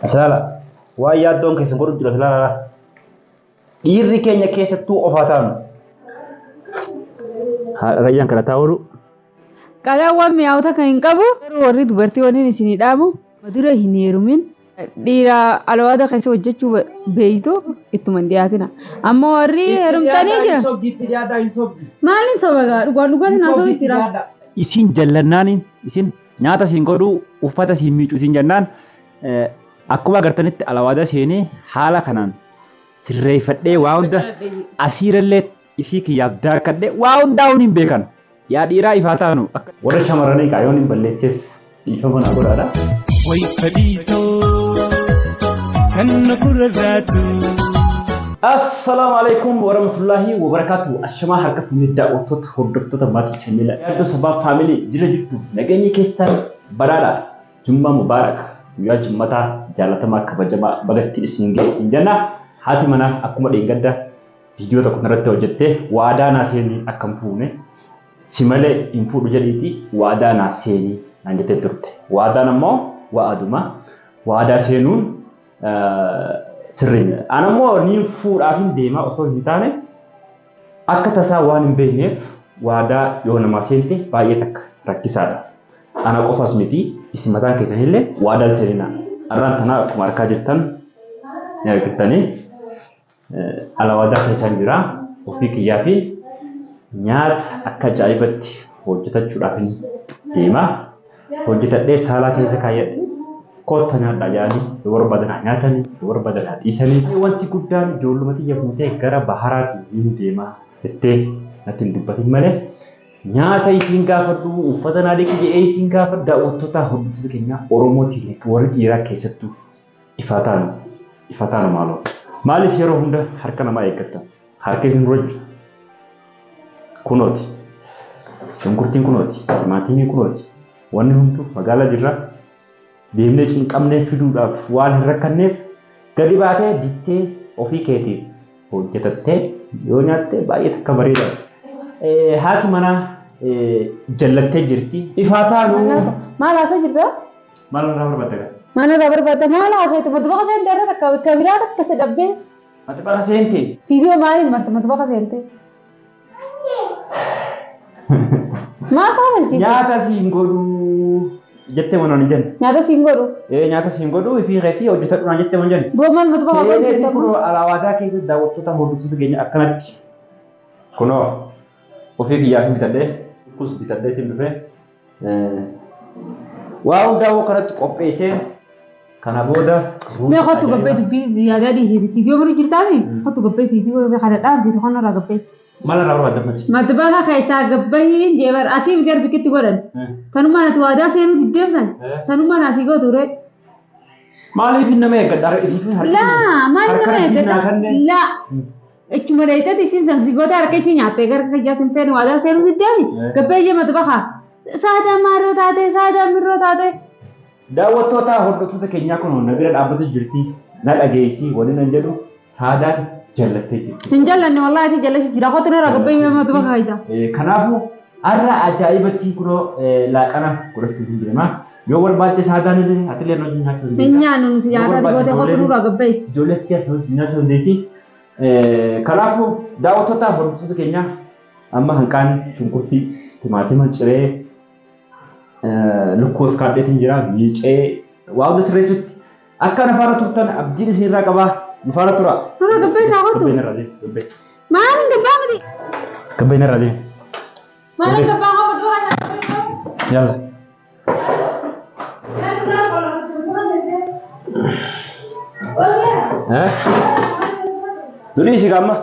Asalala waa yaaddoon keessan godhu jira asalala dhiirri keenya keessattuu ofaa taanu rayyaan kana taa'uru Qadaawwan mi'aawota kan hin qabu warri dubartii waliin isinii dhaamu madura hin heerumin dhiira alwaada keessa hojjechuu beeytu ittuma dhiyaatina ammoo warri heerumtanii jira maaliin sobagaa dhugaan naa sobitti jira isin jallannaaniin isin nyaata isin godhu uffata isin miicu isin jennaan akkuma agartanitti alwaada seenee haala kanaan sirreeffadhee waa hunda asiirallee ifii kiyyaaf daakadhee waa hundaa hin beekan yaa dhiiraa ifaa taanu warra shamarranii qaayoon hin balleesses dhiifama naa godhaadha. Way fadhiitoo kan na gurraatu. Assalamu alaikum warahmatullahi wabarakatuh. Ashama harka fuudhaa otot hordoftoota maatii channela yaaddo sabaa family jira jirtu nageenyi keessan badhaadha. Jummaa mubaarak guyyaa jummataa jaalatamaa kabajamaa bagatti isin geessin jenna. Haati manaa akkuma dheengadda viidiyoo tokko irratti hojjettee waadaa naa seenii akkam fuune si malee hin fuudhu jedhiiti waadaa naa seenii naan jettee turte. Waadaan ammoo waaduma waadaa seenuun sirrii miti. Ana immoo ni fuudhaaf hin deemaa osoo hin taane akka tasaa waan hin beekneef waadaa yoo namaa seente baay'ee takka rakkisaadha. Ana qofas miti isin mataan keessan illee waadaan seenina. Arraan tanaa akkuma harkaa jirtan ni argitanii alawaadaa keessan jira ofii kiyyaa fi nyaata akka ajaa'ibatti hojjetachuudhaaf hin deemaa. Hojjetadhee saalaa keessa kaayyadhe kotta nyaadhaa yaani yoo barbaadan nyaatanii yoo barbaadan dhiisanii wanti guddaan ijoollumatti yaafutee gara baharaatiin hin deemaa jettee natti hin dubbatin malee nyaata isin gaafadhu uffata naadii qiyee isin gaafadhu daawwattoota hordoftoota keenya Oromootiin warri dhiiraa keessattuu ifataan maaloo maaliif yeroo hunda harka namaa eeggata harka isin dura jira kunooti shunkurtiin kunooti timaatimiin kunooti wanni hunduu magaalaa jirra deemnee cinqamnee fiduudhaaf waan hin rakkanneef gadi baatee bittee ofii keetiif hojjetattee yoo nyaatte baay'ee takka bareeda. Haati manaa jallattee jirti. Ifaa taanu. maal haasa jirta? Maal irraa barbaadda? Maal irraa barbaadda? Maal haasa matubaqa seente irra rakka kabiraa akka se dhabbee. Matubaqa seente? Viidiyoo maaliin matubaqa seente? Maal saabalchi? Nyaata siin godhuu jettee mana jenna. Nyaata siin godhu? Nyaata siin godhuu fi reetii hojjetadhu jettee mana jenna. Goomaan matubaqa godhu. Seeneeti kunoo alawaadaa keessatti daawwattoota hordoftoota keenya akkanatti kunoo ofii kiyyaaf bitadhee kus bitadheetiin dhufee waa hundaa kanatti qopheessee kana booda mee kottu gabbee dubbii ziyaadaa dhiisiti viidiyoo bira jirtaami kottu gabbee viidiyoo kana dhaabsitu kana irraa gabbee. Maal irraa barbaadamati? Matubaqa keessaa gabbahiin jeebar asiif garbikitti godhan. Tanummaan ati waadaa seenuu diddeemsan sanummaan asii gootu ree. Maaliif nama eeggadhaa ifiifin harkisee? Laa maaliif nama eeggadhaa? Laa echuma dheeyitatti isin sansigoota harka isii nyaattee gara kayyaatiin feene waadaa seenuu diddeemi gabbee jee matubaqa. Saadaa maaroo taate saadaa mirroo taate. Daawwattoota hordoftoota keenyaa kun na bira dhaabbatu jirti na dhageessii waliin nan jedhu saadaan jallattee jirti. Hin jallanne wallaahi jallatti jira kottu nurraa gabbee matubaqa isa. Kanaafuu arra ajaa'ibatti kunoo laaqana godhachuu hin deemaa. Yoo barbaadde saadaan illee atilee nu nyaachuu hin deemaa. Hin nyaannu nuti nyaata gootee kottu nurraa gabbee. Ijoollee keessa nyaachuu hin deessi. Kanaafuu daawwattoota hordoftoota keenyaa amma hanqaan shunkurtii timaatima ciree lukkoos kaadheetiin jira miicee waa hunda sirreessutti akka nafaara turtan abdiin isinirraa qabaa nafaara tura. Nurra gabbee isaa kottu. Gabbeen irraa deemu gabbee. Maaliin gabbaa miti? Gabbeen irraa deemu. Maaliin gabbaa qofa dura nyaata? Yalla. Duri isi kamma?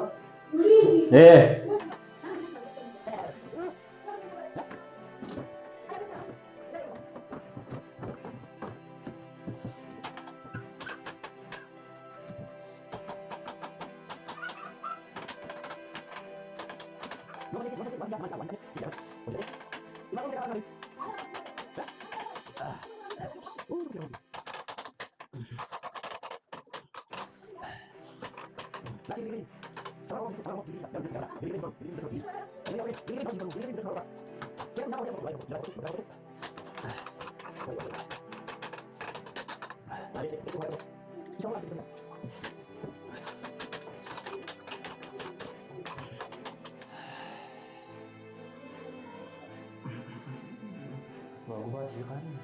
Wah, gua sih kan ini.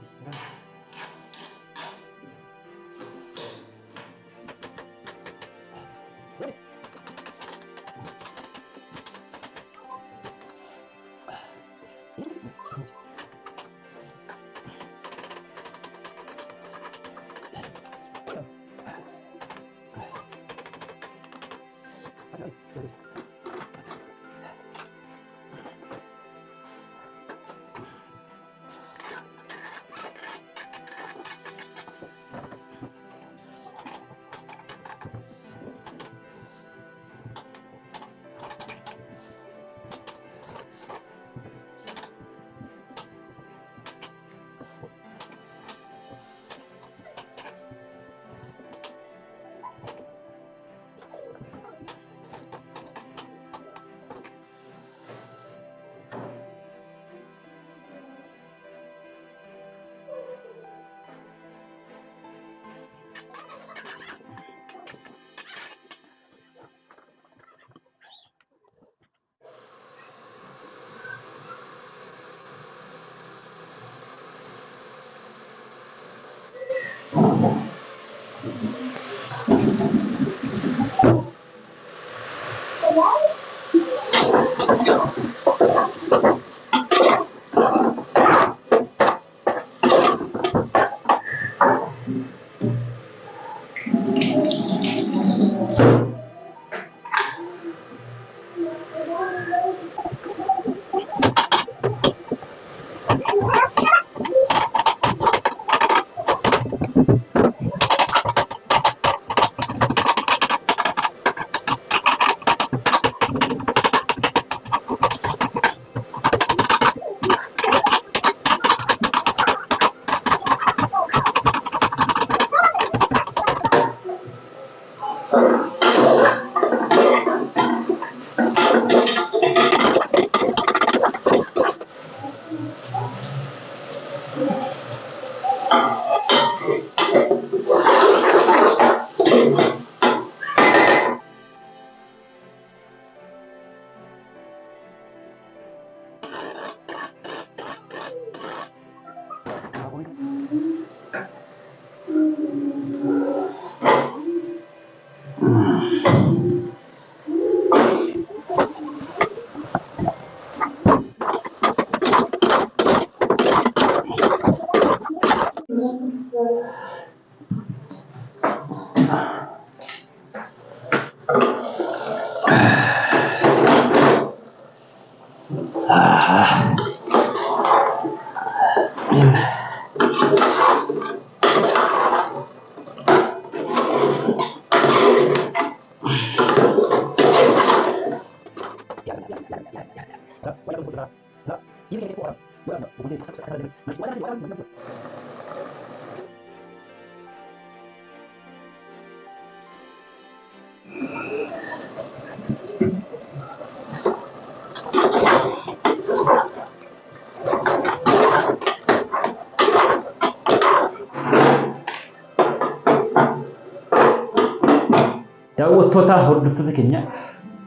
Daawwattoota hordoftoota keenya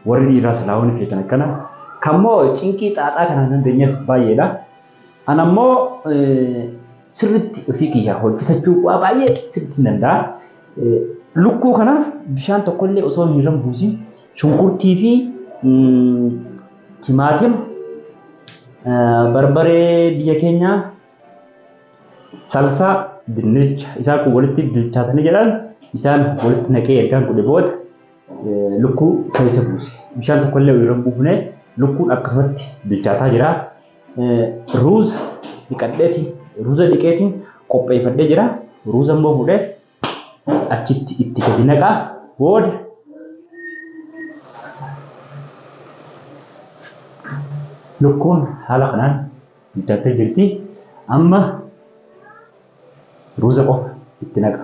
warri dhiiraas laawwan fi kan akkana kammoo cinqii xaaxaa kanaan dandeenyas baay'eedha. Ana ammoo sirriitti ofii kiyyaa hojjetachuu waa baay'ee sirriitti danda'a. Lukkuu kana bishaan tokkollee osoo hin rambuusin shunkurtii fi timaatima barbaree biyya keenyaa salsaa dinnicha isaan kun walitti bilchaatanii jedhan isaan walitti naqee ergaan godhe booda lukkuu keessa buuse. Bishaan tokkollee hin rambuufne lukkuun akkasumatti bilchaataa jira. Ruuza dhiqeetiin qopheeffadhee jira. Ruuza immoo fuudhee achitti itti gadi naqaa booda lukkuun haala kanaan bilchaatee jirti. Amma ruuza qofa itti naqa.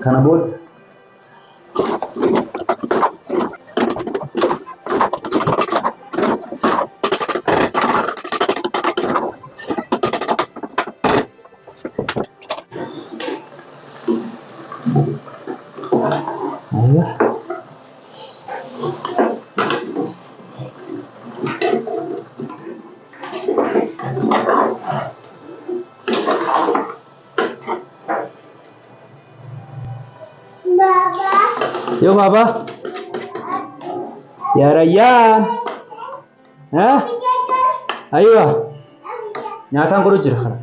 Kana booda Yo Baba. Ya Rayyan. Hah? Ayo. Nyataan kudu jira kana.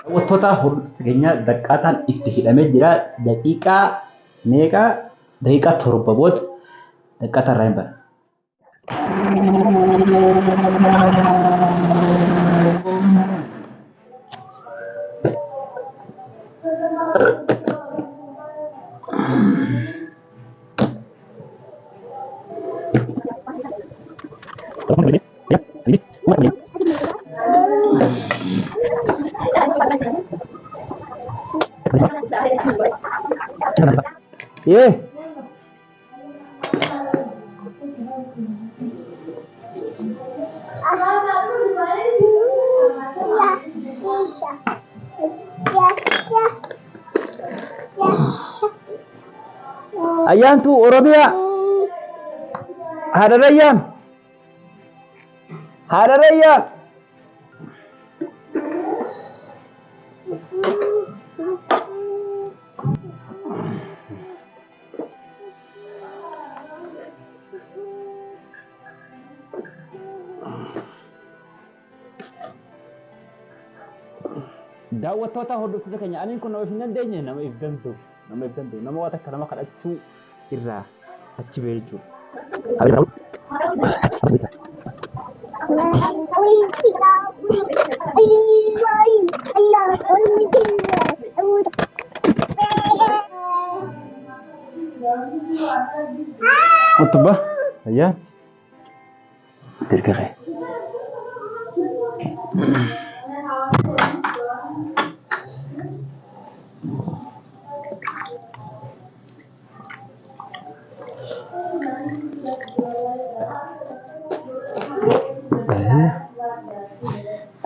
Wantoota hordoftoota keenya daqiiqaataan itti hidhamee jira. Daqiiqaa torba booda daqiiqaataan irraa hin bara. Ayaan tu Oromia. Ada Rayyan. Ada Rayyan. Daawwattoota hordoftoota keenya aniin kun nama hin dandeenye nama ifdantu nama waan akka nama kadhachuu irraa achi ba'ee jiru. Utubah, ayah, terkait.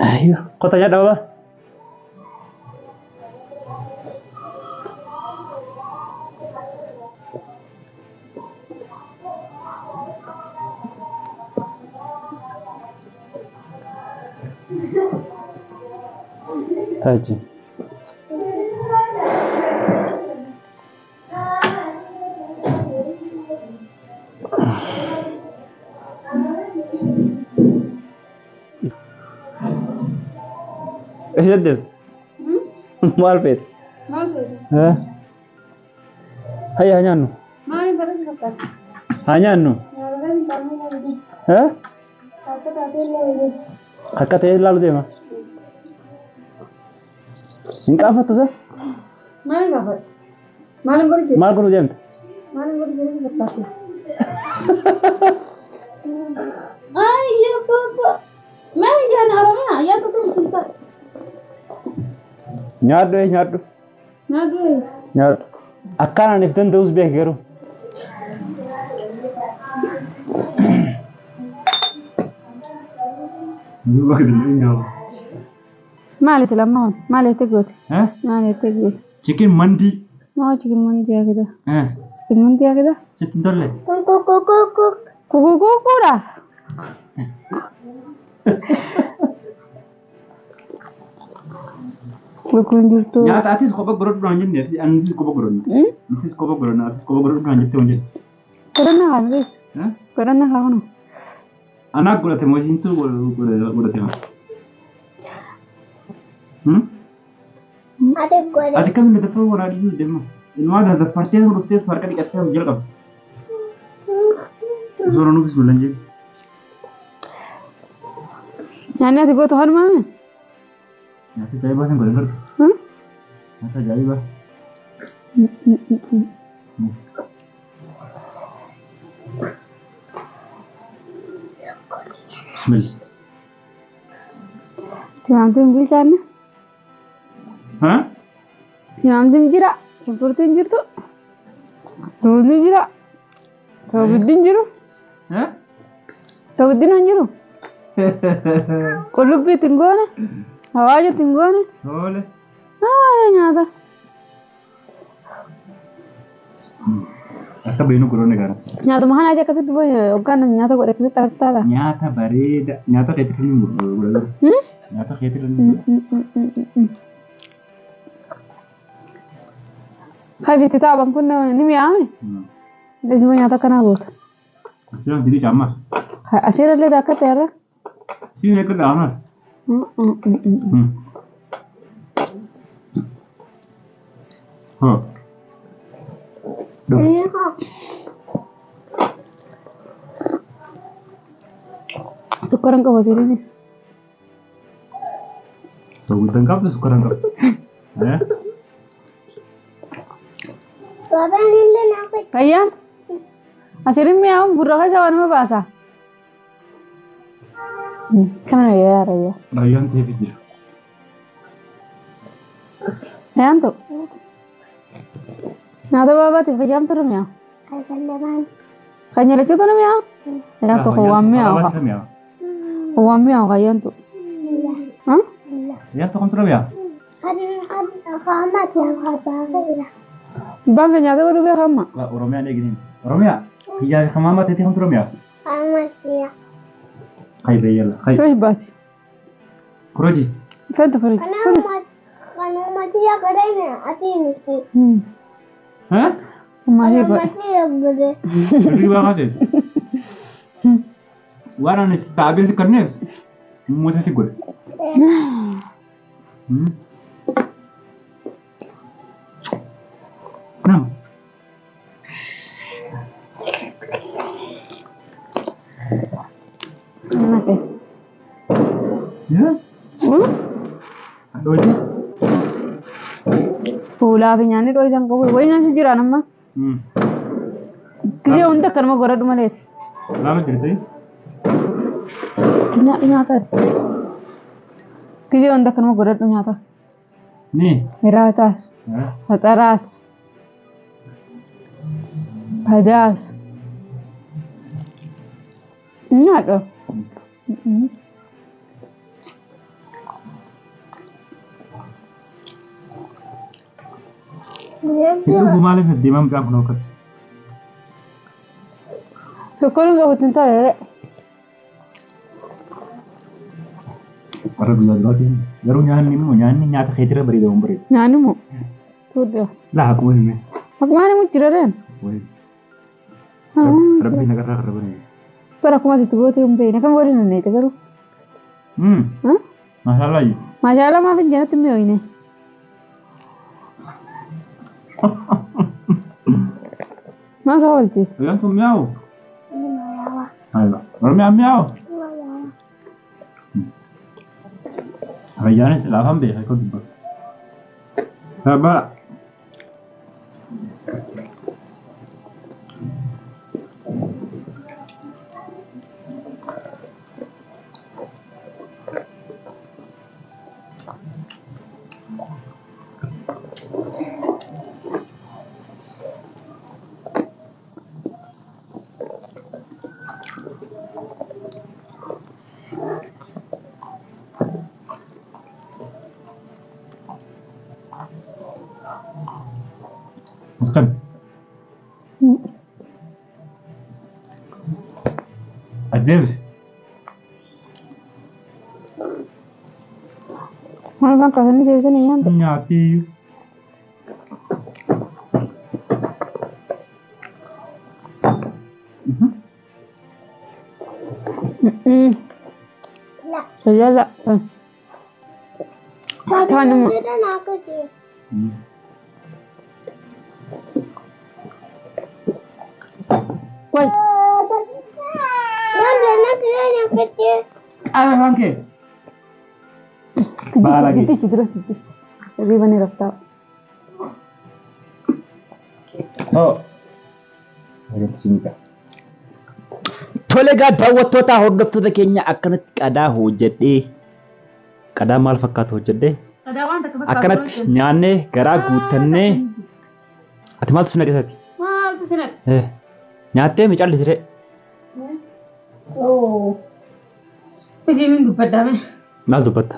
Ayo, kau tanya apa? Taji. Jadil. Malpet. Hah? Hai hanya nu. Hanya nu. Hah? Kakak teh lalu deh mah. Ini apa tuh sah? Mana apa? Mana berjaya? Mal guru jam. Mana berjaya berpati? Ayah papa. Mana jangan orangnya? Ya tuh cerita. Nyadu. Akan aneh dan terus begitu. Mali telamon, mali tegut. Hah? Mali tegut. Chicken mandi. Mau chicken mandi ya kita. Hah? Chicken mandi ya kita. Chicken dole. Kuku dah. Berkunjung tu. Ya, tapi sekolah berut beranjut ni, anjing sekolah berut. Nanti sekolah berut beranjut tu anjing. Kerana kan, guys. Hah? Kerana kan. Anak gula temu jintu gula temu. Ada kan ada tu orang itu demo. Ini ada partian urus tes parkar di atas jalan kam. Zoran ubis bulan Nanya tu kau Tuhan mana? Nyaata ajaa'ibaa kan godhan gartu. Nyaata ajaa'ibaa. Bismillah. Timaatiin bilchaanne. Timaatiin jira. Shunkurtiin jirtu. Ruuzni jira. Soogiddiin jiru. Soogiddiin hin jiru. Qullubbii ittiin goone. Hawaaja ittiin goone. Tole. Nyaata. Akka beenu gurroonni gaara. Nyaata mahaan aja akkasitti hoggaan nyaata godhe akkasitti argitaadha. Nyaata bareeda. Nyaata keetti kan hin gurguramu. Nyaata keetti kan hin gurguramu. Habitti taaphan kun ni mi'aame. Lejuma nyaata kanaa goota. Asirra diri caammas. Asirra illee akka ta'erra. Siin akka dhaamas. Sukkaran qabu asirra ni. Guddan qabdu sukkaran qabdu. Kayyaan asirri mi'aawu gurra keessa waan nama baasa. Kana yaa rayyaa. Rayyaan teefi jira. Rayyaan ta'u. Nyaata baabaatiif fayyaan ture mi'aawu. Kan nyaalachuu ture mi'aawu. Rayyaan tokko waan mi'aawu. Waan mi'aawu kayyaan ta'u. Rayyaan tokko ture mi'aawu. Bangga nyaata godhu beekama. Oromiyaan eeginiin. Oromiyaa. Yaa hamaama teetii kan ture mi'aawu. Hai beyala. Hai. Terus baati. Kuroji. Fanta fari. Kalau mati ya kadangnya hati mesti. Hah? Masih kok. Mati ya gede. Jadi banget ya. Warna nih stabil sih karena mau sih gue. Nam. Enak ya? Ya? Aduh aja. Pula penyanyi tuh yang kau, woi nyanyi jiran amma. Kisi untuk kan mau gorot malet. Lama ceritain. Nyata. Kisi untuk kan mau gorot nyata. Nih. Merah atas. Atas. Padas. Nyata. Itu gimana sih dimam berapa nokat? Syukur nggak betul ya. Orang dulu lagi, baru nyanyi nyata kayak beri dong beri. Nyanyi mu, tuh dia. Lah aku ini. Aku mana mu cerita kan? Terus nak kata beri. Pero aku masih tunggu tuh umpe, nak kan boleh nanya itu kan? Masalah ya? Masalah mah penjara tuh meo ini. Masalah sih. Yang tuh miau. Ayo, orang miau. Ayahnya silahkan deh, aku tiba. Sabar. Makan. Adil. Mana bang kasih ni jadi ni yang tu. Nyati. Saya tak. Tahan mu. Sudah nak sih. Woi. Yang kecil. Apa bangke? Baala Titish dura titish. Ribani rafta. Oh. Tole egaa daawwattoota hordoftoota keenya akkanatti qadaa hojjedhee qadaa maal fakkaatu hojjedhee akkanatti nyaannee garaa guuttannee ati maaltu sinna keessatti? Maaltu sinna? Nyaattee mi callisire? Oh. Ijiin dubbaddaame. Maal dubbatta?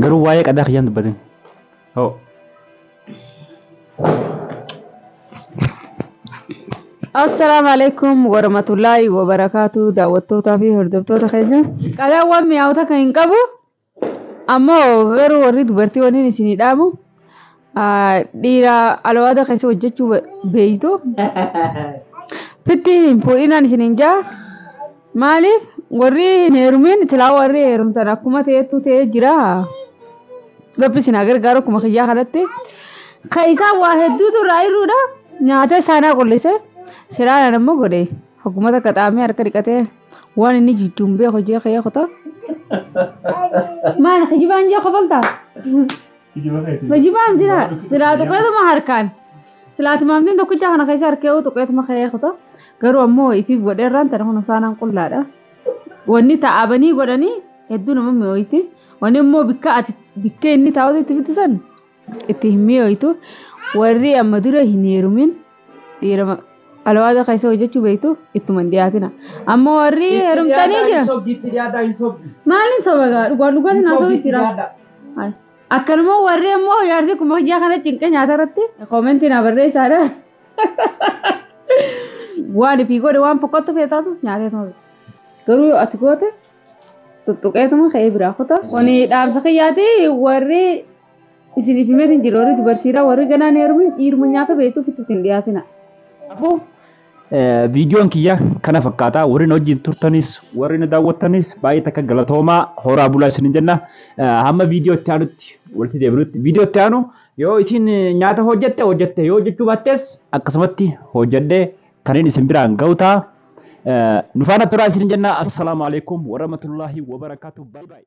Garuu waa'ee qadaa kiyyaan dubbatin. Oh. Assalamu alaikum warahmatullahi wabarakatuh daawwattootaa fi hordoftoota keenya. Qadaawwan mi'aawota kan hin qabu ammoo garuu warri dubartii waliin isinii dhaamu dhiira alwaada keessa hojjechuu beeytu. Fitti hin fuudhinaan isiniin jaa maaliif warri hin heerumin silaa warri heerumtan akkuma ta'etu ta'ee jira. Gabbi isin gargaaru akkuma kiyyaa kanatti. Kan isaan waa hedduutu irraa hir'uudha nyaata isaanii qollisee. Silaan ammoo godhe hogguma takka xaamee harka dhiqatee waan inni jidduun beeku hojii kee kota. Maal kijibaan jee qofaltaa? Kijibaan jira silaa tuqeetuma harkaan silaa timaamtiin tokkicha kana keessa harkee tuqeetuma kee kota garuu ammoo ifiif godheerraan tana kun saanaan qullaadha. Wanni taa'abanii godhanii hedduu nama mi'ooyti wanni immoo bikkee inni taa'utu itti fitisan itti hin mi'ooytu warri amma dura hin heerumin dhiirama. Alwaada keessa hojjechuu beektu ittuma hin dhiyaatina. Amma warri heerumtanii jira. Maaliin soba dhugaan naa sobitti jira. Akkanuma warri ammoo yaarsi kuma hojjaa kana cinqee nyaata irratti koomentii naa barreessaadha. Waan ifii godhe waan fokkottu feetaatus nyaateetuma. Garuu ati goote tuttuqeetuma ka'ee biraa kota. Wani dhaamsa kiyyaati warri isiniif himeetiin jiru warri dubartiidha warri ganaan heerumin dhiiruma nyaata beektuuf itti hin dhiyaatina. Viidiyoon kiyya kana fakkaata warri wajjin turtanis warri na daawwattanis baay'ee takka galatoomaa horaa bulaa isinin jenna. Hamma viidiyoo itti aanutti walitti deebinutti viidiyoo itti aanu yoo isin nyaata hojjette yoo hojjechuu baattes akkasumatti hojjedhee kanneen isin biraan ga'u ta'a. Nu faana turaa isinin jenna. Assalaamu alaikum warahmatullahi wabarakatuh. Bye bye.